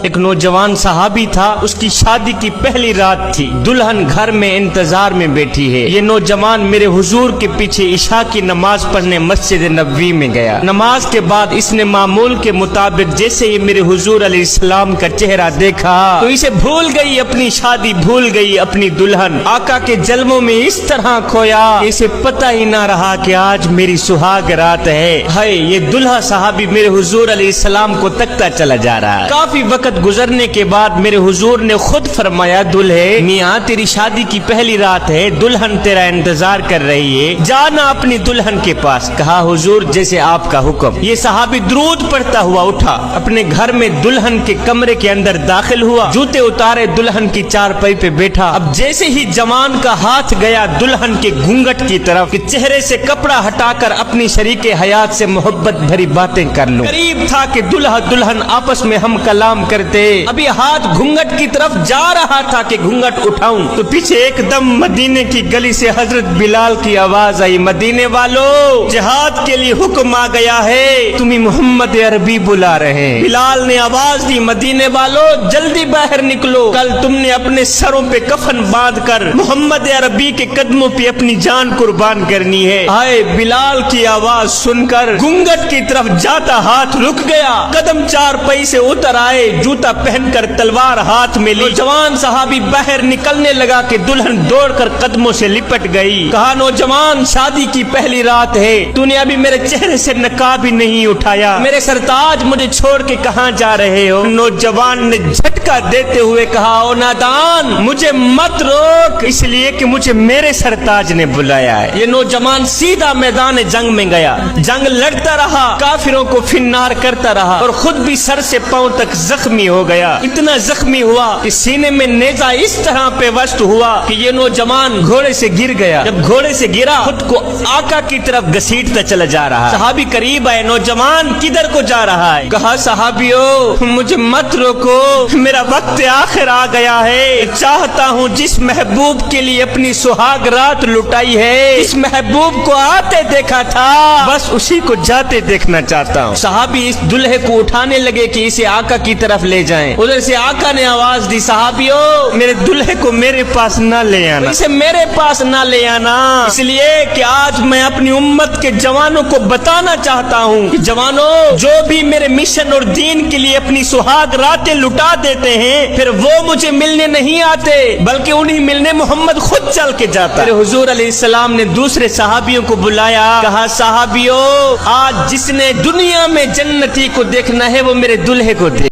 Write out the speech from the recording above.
ایک نوجوان صحابی تھا، اس کی شادی کی پہلی رات تھی، دلہن گھر میں انتظار میں بیٹھی ہے۔ یہ نوجوان میرے حضور کے پیچھے عشاء کی نماز پڑھنے مسجد نبوی میں گیا۔ نماز کے بعد اس نے معمول کے مطابق جیسے ہی میرے حضور علیہ السلام کا چہرہ دیکھا تو اسے بھول گئی اپنی شادی، بھول گئی اپنی دلہن، آقا کے جلووں میں اس طرح کھویا اسے پتہ ہی نہ رہا کہ آج میری سہاگ رات ہے۔ ہائے، یہ دلہا صحابی میرے حضور علیہ السلام کو تکتا چلا جا رہا ہے۔ کافی وقت گزرنے کے بعد میرے حضور نے خود فرمایا، دلہے میاں تیری شادی کی پہلی رات ہے، دلہن تیرا انتظار کر رہی ہے، جانا اپنی دلہن کے پاس۔ کہا حضور جیسے آپ کا حکم۔ یہ صحابی درود پڑھتا ہوا اٹھا، اپنے گھر میں دلہن کے کمرے کے اندر داخل ہوا، جوتے اتارے، دلہن کی چارپائی پہ بیٹھا۔ اب جیسے ہی جوان کا ہاتھ گیا دلہن کے گھونگھٹ کی طرف کہ چہرے سے کپڑا ہٹا کر اپنی شریک حیات سے محبت بھری باتیں کر لوں، قریب تھا کہ دلہا دلہن آپس میں ہم کلام کرتے، ابھی ہاتھ گھونگھٹ کی طرف جا رہا تھا کہ گھونگھٹ اٹھاؤں تو پیچھے ایک دم مدینے کی گلی سے حضرت بلال کی آواز آئی، مدینے والو جہاد کے لیے حکم آ گیا ہے، تمہیں محمد عربی بلا رہے ہیں۔ بلال نے آواز دی، مدینے والو جلدی باہر نکلو، کل تم نے اپنے سروں پہ کفن باندھ کر محمد عربی کے قدموں پہ اپنی جان قربان کرنی ہے۔ آئے بلال کی آواز سن کر گھونگھٹ کی طرف جاتا ہاتھ رک گیا، قدم چار پئی سے اتر آئے، جوتا پہن کر تلوار ہاتھ میں لی، نوجوان صحابی باہر نکلنے لگا کہ دلہن دوڑ کر قدموں سے لپٹ گئی۔ کہا نوجوان شادی کی پہلی رات ہے، تو نے ابھی میرے چہرے سے نقاب ہی نہیں اٹھایا، میرے سرتاج مجھے چھوڑ کے کہاں جا رہے ہو؟ نوجوان نے جھٹکا دیتے ہوئے کہا، او نادان مجھے مت روک، اس لیے کہ مجھے میرے سرتاج نے بلایا ہے۔ یہ نوجوان سیدھا میدان جنگ میں گیا، جنگ لڑتا رہا، کافروں کو فنار کرتا رہا اور خود بھی سر سے پاؤں تک زخمی ہو گیا، اتنا زخمی ہوا کہ سینے میں نیزہ اس طرح پہ وسط ہوا کہ یہ نوجوان گھوڑے سے گر گیا۔ جب گھوڑے سے گرا خود کو آقا کی طرف گھسیٹتا چلا جا رہا۔ صحابی قریب آئے، نوجوان کدھر کو جا رہا ہے؟ کہا صحابیو مجھے مت روکو، میرا وقت آخر آ گیا ہے، چاہتا ہوں جس محبوب کے لیے اپنی سہاگ رات لٹائی ہے، اس محبوب کو آتے دیکھا تھا، بس اسی کو جاتے دیکھنا چاہتا ہوں۔ صحابی اس دلہے کو اٹھانے لگے کہ اسے آقا کی طرف لے جائیں، ادھر سے آقا نے آواز دی، صحابیو میرے دلہے کو میرے پاس نہ لے آنا، اسے میرے پاس نہ لے آنا، اس لیے کہ آج میں اپنی امت کے جوانوں کو بتانا چاہتا ہوں کہ جوانوں جو بھی میرے مشن اور دین کے لیے اپنی سہاگ راتیں لٹا دیتے ہیں پھر وہ مجھے ملنے نہیں آتے بلکہ انہیں ملنے محمد خود چل کے جاتا ہے۔ پھر حضور علیہ السلام نے دوسرے صحابیوں کو بلایا، کہا صحابیو آج جس نے دنیا میں جنتی کو دیکھنا ہے وہ میرے دلہے کو دیکھ